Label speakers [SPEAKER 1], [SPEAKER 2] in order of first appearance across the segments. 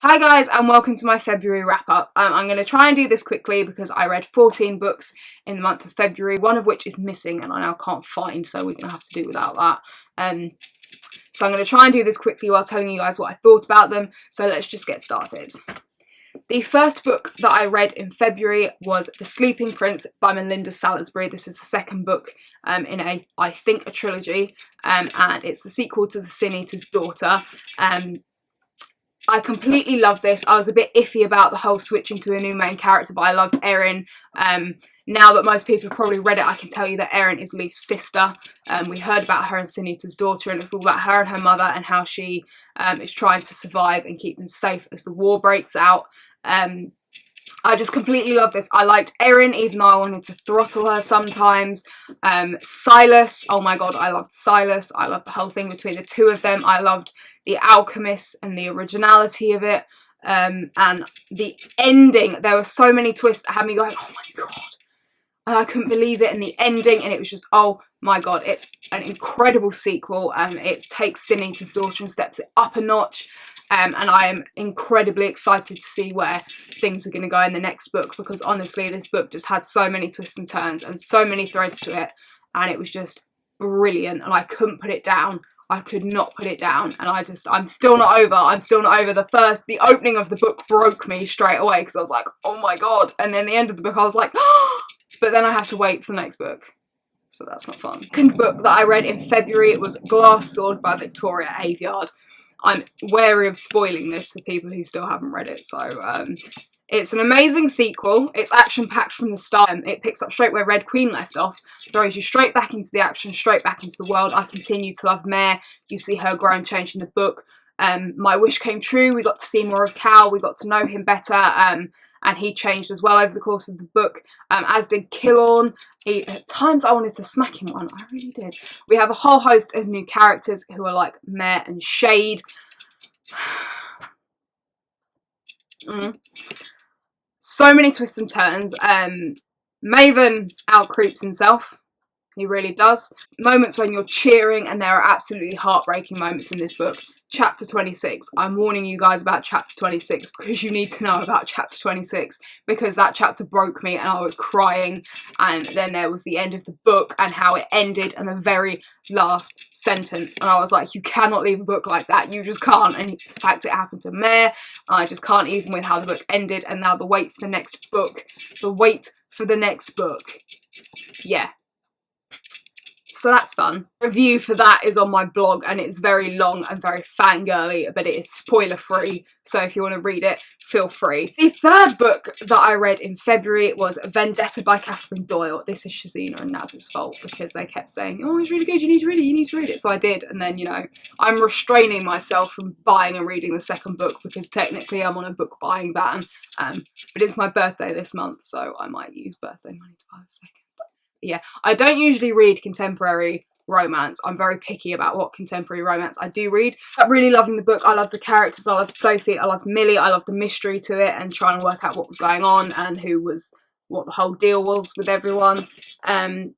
[SPEAKER 1] Hi guys and welcome to my February wrap up. I'm going to try and do this quickly because I read 14 books in the month of February, one of which is missing and I now can't find, so we're going to have to do without that. So I'm going to try and do this quickly while telling you guys what I thought about them, so let's just get started. The first book that I read in February was The Sleeping Prince by Melinda Salisbury. This is the second book in I think a trilogy, and it's the sequel to The Sin Eater's Daughter. I completely love this. I was a bit iffy about the whole switching to a new main character, but I loved Erin. Now that most people have probably read it, I can tell you that Erin is Leaf's sister. We heard about her in Sin Eater's Daughter, and it's all about her and her mother and how she is trying to survive and keep them safe as the war breaks out. I just completely love this. I liked Erin, even though I wanted to throttle her sometimes. Silas, oh my god, I loved Silas. I loved the whole thing between the two of them. I loved the alchemist and the originality of it. And the ending, there were so many twists that had me going, oh my god. And I couldn't believe it, and the ending, and it was just, oh my god, it's an incredible sequel. It takes Sin Eater's Daughter and steps it up a notch. And I am incredibly excited to see where things are going to go in the next book, because honestly this book just had so many twists and turns and so many threads to it, and it was just brilliant, and I couldn't put it down. I could not put it down, and I'm still not over. The opening of the book broke me straight away because I was like, oh my god, and then the end of the book I was like, oh! But then I have to wait for the next book. So that's not fun. The second book that I read in February was Glass Sword by Victoria Aveyard. I'm wary of spoiling this for people who still haven't read it, so it's an amazing sequel. It's action-packed from the start. It picks up straight where Red Queen left off, throws you straight back into the action, straight back into the world. I continue to love Mare. You see her grow and change in the book. My wish came true. We got to see more of Cal. We got to know him better. And he changed as well over the course of the book, as did Killorn. At times I wanted to smack him one, I really did. We have a whole host of new characters who are like Mare and Shade. So many twists and turns. Maven out-creeps himself. He really does. Moments when you're cheering, and there are absolutely heartbreaking moments in this book. Chapter 26. I'm warning you guys about chapter 26 because you need to know about chapter 26, because that chapter broke me and I was crying. And then there was the end of the book and how it ended and the very last sentence, and I was like, you cannot leave a book like that, you just can't. And in fact it happened to Mare. I just can't, even with how the book ended. And now the wait for the next book. The wait for the next book. Yeah. So that's fun. Review for that is on my blog, and it's very long and very fangirly, but it is spoiler free, so if you want to read it, feel free. The third book that I read in February was Vendetta by Catherine Doyle. This is Shazina and Naz's fault, because they kept saying, oh, it's really good, you need to read it, you need to read it. So I did, and then, you know, I'm restraining myself from buying and reading the second book because technically I'm on a book buying ban, but it's my birthday this month, so I might use birthday money to buy the second. Yeah, I don't usually read contemporary romance. I'm very picky about what contemporary romance I do read. I'm really loving the book. I love the characters. I loved Sophie. I loved Millie. I loved the mystery to it and trying to work out what was going on and what the whole deal was with everyone. I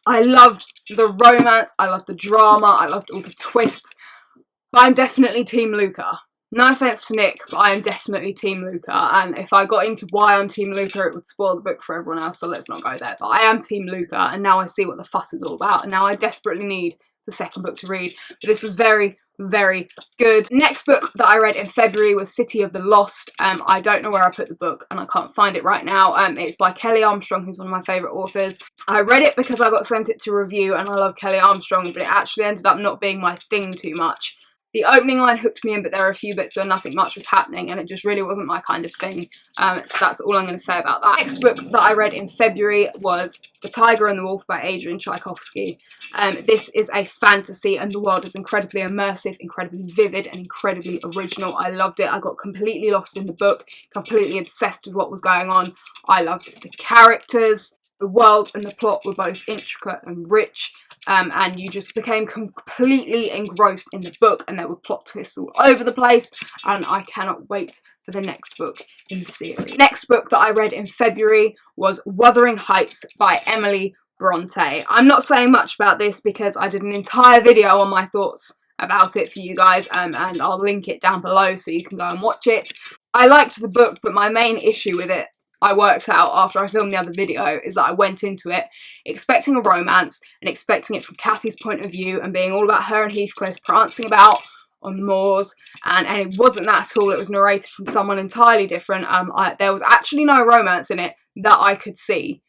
[SPEAKER 1] loved the romance. I loved the drama. I loved all the twists. But I'm definitely Team Luca. No offence to Nick, but I am definitely Team Luca, and if I got into why I'm Team Luca, it would spoil the book for everyone else, so let's not go there. But I am Team Luca, and now I see what the fuss is all about, and now I desperately need the second book to read. But this was very, very good. Next book that I read in February was City of the Lost. I don't know where I put the book, and I can't find it right now. It's by Kelly Armstrong, who's one of my favourite authors. I read it because I got sent it to review, and I love Kelly Armstrong, but it actually ended up not being my thing too much. The opening line hooked me in, but there were a few bits where nothing much was happening, and it just really wasn't my kind of thing. So that's all I'm going to say about that. Next book that I read in February was The Tiger and the Wolf by Adrian Tchaikovsky. This is a fantasy, and the world is incredibly immersive, incredibly vivid, and incredibly original. I loved it. I got completely lost in the book, completely obsessed with what was going on. I loved the characters. The world and the plot were both intricate and rich, and you just became completely engrossed in the book, and there were plot twists all over the place, and I cannot wait for the next book in the series. Next book that I read in February was Wuthering Heights by Emily Bronte. I'm not saying much about this because I did an entire video on my thoughts about it for you guys, and I'll link it down below so you can go and watch it. I liked the book, but my main issue with it, I worked out after I filmed the other video, is that I went into it expecting a romance and expecting it from Kathy's point of view and being all about her and Heathcliff prancing about on the moors, and it wasn't that at all. It was narrated from someone entirely different. There was actually no romance in it that I could see.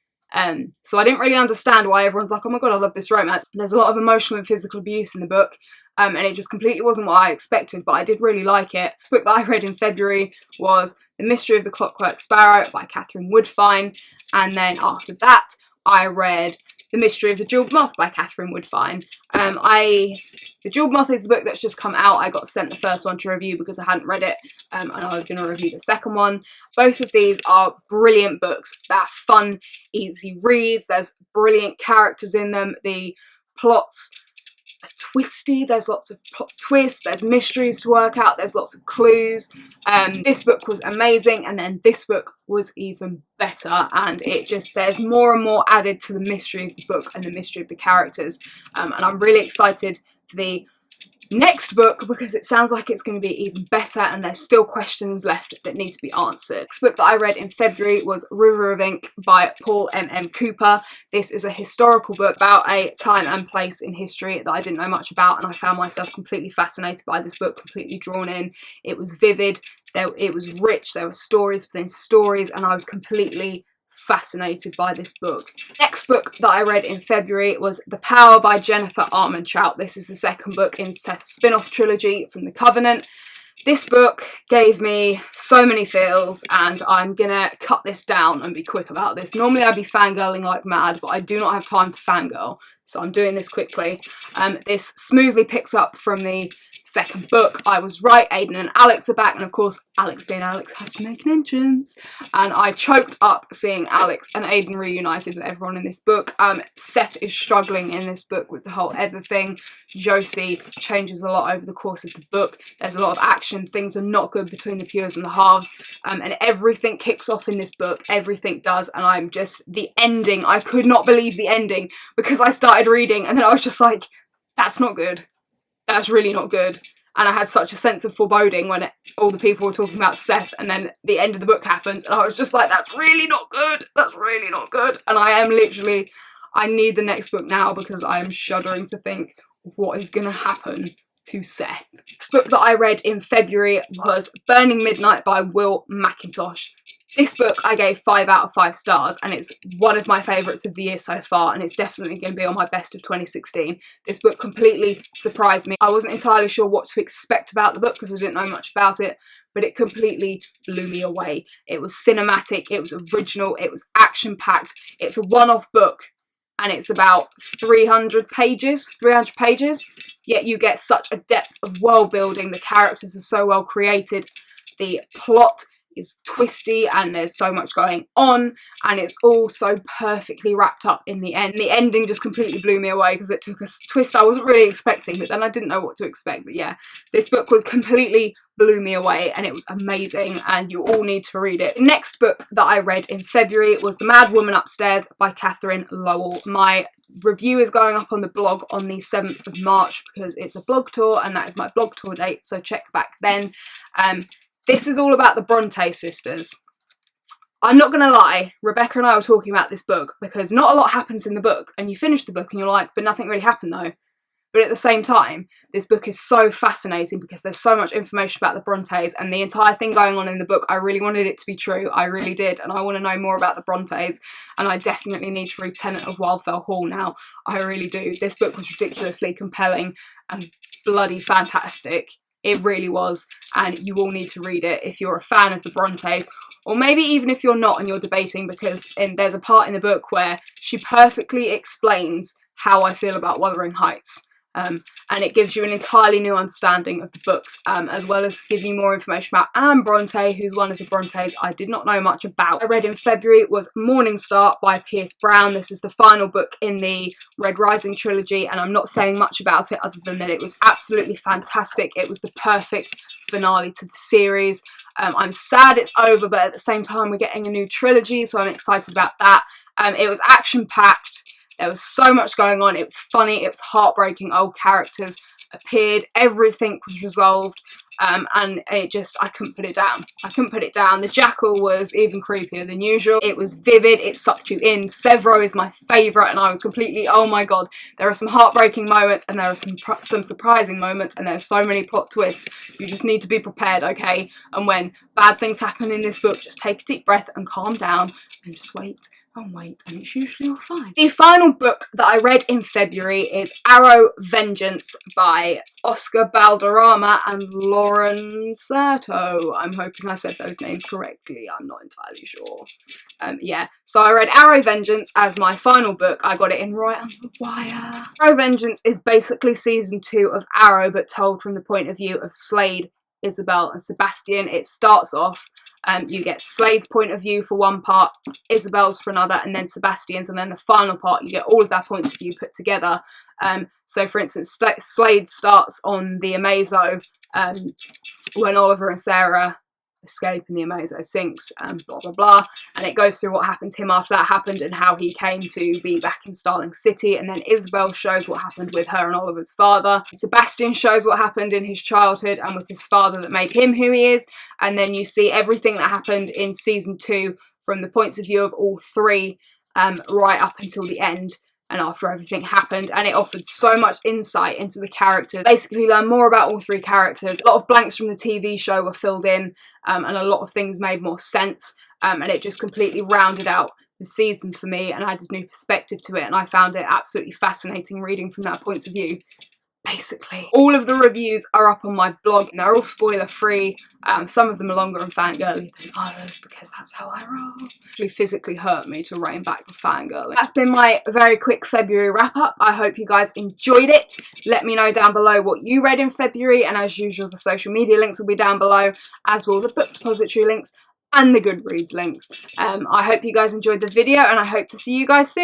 [SPEAKER 1] So I didn't really understand why everyone's like, oh my god, I love this romance. There's a lot of emotional and physical abuse in the book, and it just completely wasn't what I expected, but I did really like it. The book that I read in February was The Mystery of the Clockwork Sparrow by Catherine Woodfine, and then after that I read The Mystery of the Jeweled Moth by Catherine Woodfine. The Jeweled Moth is the book that's just come out. I got sent the first one to review because I hadn't read it, and I was going to review the second one. Both of these are brilliant books. They're fun, easy reads. There's brilliant characters in them. The plots are twisty. There's lots of plot twists. There's mysteries to work out. There's lots of clues. This book was amazing, and then this book was even better, and there's more and more added to the mystery of the book and the mystery of the characters, and I'm really excited for the next book because it sounds like it's going to be even better, and there's still questions left that need to be answered. The next book that I read in February was River of Ink by Paul M.M. Cooper. This is a historical book about a time and place in history that I didn't know much about, and I found myself completely fascinated by this book, completely drawn in. It was vivid, it was rich, there were stories within stories, and I was completely fascinated by this book. Next book that I read in February was The Power by Jennifer Armentrout. This is the second book in Seth's spin-off trilogy from The Covenant. This book gave me so many feels, and I'm gonna cut this down and be quick about this. Normally I'd be fangirling like mad, but I do not have time to fangirl, so I'm doing this quickly. This smoothly picks up from the second book. I was right, Aiden and Alex are back, and of course Alex being Alex has to make an entrance, and I choked up seeing Alex and Aiden reunited with everyone in this book. Seth is struggling in this book with the whole Ever thing. Josie changes a lot over the course of the book. There's a lot of action, things are not good between the Pures and the Halves, and everything kicks off in this book, everything does, and the ending, I could not believe the ending, because I started reading and then I was just like, that's not good. That's really not good. And I had such a sense of foreboding when all the people were talking about Seth, and then the end of the book happens, and I was just like, that's really not good. That's really not good. And I need the next book now because I am shuddering to think what is going to happen to Seth. The next book that I read in February was Burning Midnight by Will Mackintosh. This book I gave 5 out of 5 stars, and it's one of my favourites of the year so far, and it's definitely going to be on my best of 2016. This book completely surprised me. I wasn't entirely sure what to expect about the book because I didn't know much about it, but it completely blew me away. It was cinematic, it was original, it was action-packed. It's a one-off book, and it's about 300 pages, yet you get such a depth of world building. The characters are so well created, the plot is twisty, and there's so much going on, and it's all so perfectly wrapped up in the end. The ending just completely blew me away because it took a twist I wasn't really expecting, but then I didn't know what to expect. But yeah, this book completely blew me away, and it was amazing, and you all need to read it. The next book that I read in February was The Madwoman Upstairs by Catherine Lowell. My review is going up on the blog on the 7th of March because it's a blog tour, and that is my blog tour date, so check back then. This is all about the Bronte sisters. I'm not going to lie, Rebecca and I were talking about this book because not a lot happens in the book, and you finish the book and you're like, but nothing really happened though. But at the same time, this book is so fascinating because there's so much information about the Brontes, and the entire thing going on in the book, I really wanted it to be true. I really did, and I want to know more about the Brontes, and I definitely need to read Tenant of Wildfell Hall now. I really do. This book was ridiculously compelling and bloody fantastic. It really was, and you all need to read it if you're a fan of the Brontes, or maybe even if you're not and you're debating, because there's a part in the book where she perfectly explains how I feel about Wuthering Heights. And it gives you an entirely new understanding of the books, as well as giving you more information about Anne Bronte, who's one of the Brontes I did not know much about. I read in February was Morning Star by Pierce Brown. This is the final book in the Red Rising trilogy, and I'm not saying much about it other than that it was absolutely fantastic. It was the perfect finale to the series. I'm sad it's over, but at the same time we're getting a new trilogy, so I'm excited about that. It was action-packed. There was so much going on. It was funny, it was heartbreaking, old characters, appeared, everything was resolved, and I couldn't put it down. I couldn't put it down. The Jackal was even creepier than usual. It was vivid, it sucked you in. Severo is my favourite, and I was completely, oh my god, there are some heartbreaking moments, and there are some surprising moments, and there are so many plot twists. You just need to be prepared, okay? And when bad things happen in this book, just take a deep breath and calm down, and just wait. And wait, and it's usually all fine. The final book that I read in February is Arrow Vengeance by Oscar Balderrama and Lauren Serto. I'm hoping I said those names correctly. I'm not entirely sure. Yeah, so I read Arrow Vengeance as my final book. I got it in right under the wire. Arrow Vengeance is basically season 2 of Arrow, but told from the point of view of Slade, Isabel and Sebastian. It starts off, you get Slade's point of view for one part, Isabel's for another, and then Sebastian's, and then the final part you get all of their points of view put together. So for instance, Slade starts on the Amazo when Oliver and Sarah escape and the Amazo sinks, blah blah blah, and it goes through what happened to him after that happened and how he came to be back in Starling City. And then Isabel shows what happened with her and Oliver's father. Sebastian shows what happened in his childhood and with his father that made him who he is. And then you see everything that happened in season 2 from the points of view of all three, right up until the end and after everything happened, and it offered so much insight into the characters. Basically learn more about all three characters. A lot of blanks from the TV show were filled in, and a lot of things made more sense, and it just completely rounded out the season for me and added new perspective to it, and I found it absolutely fascinating reading from that point of view. Basically, all of the reviews are up on my blog and they're all spoiler free. Some of them are longer and fangirly than others because that's how I roll. It actually physically hurt me to rein back the fangirling. That's been my very quick February wrap up. I hope you guys enjoyed it. Let me know down below what you read in February, and as usual the social media links will be down below, as will the book depository links and the Goodreads links. I hope you guys enjoyed the video and I hope to see you guys soon.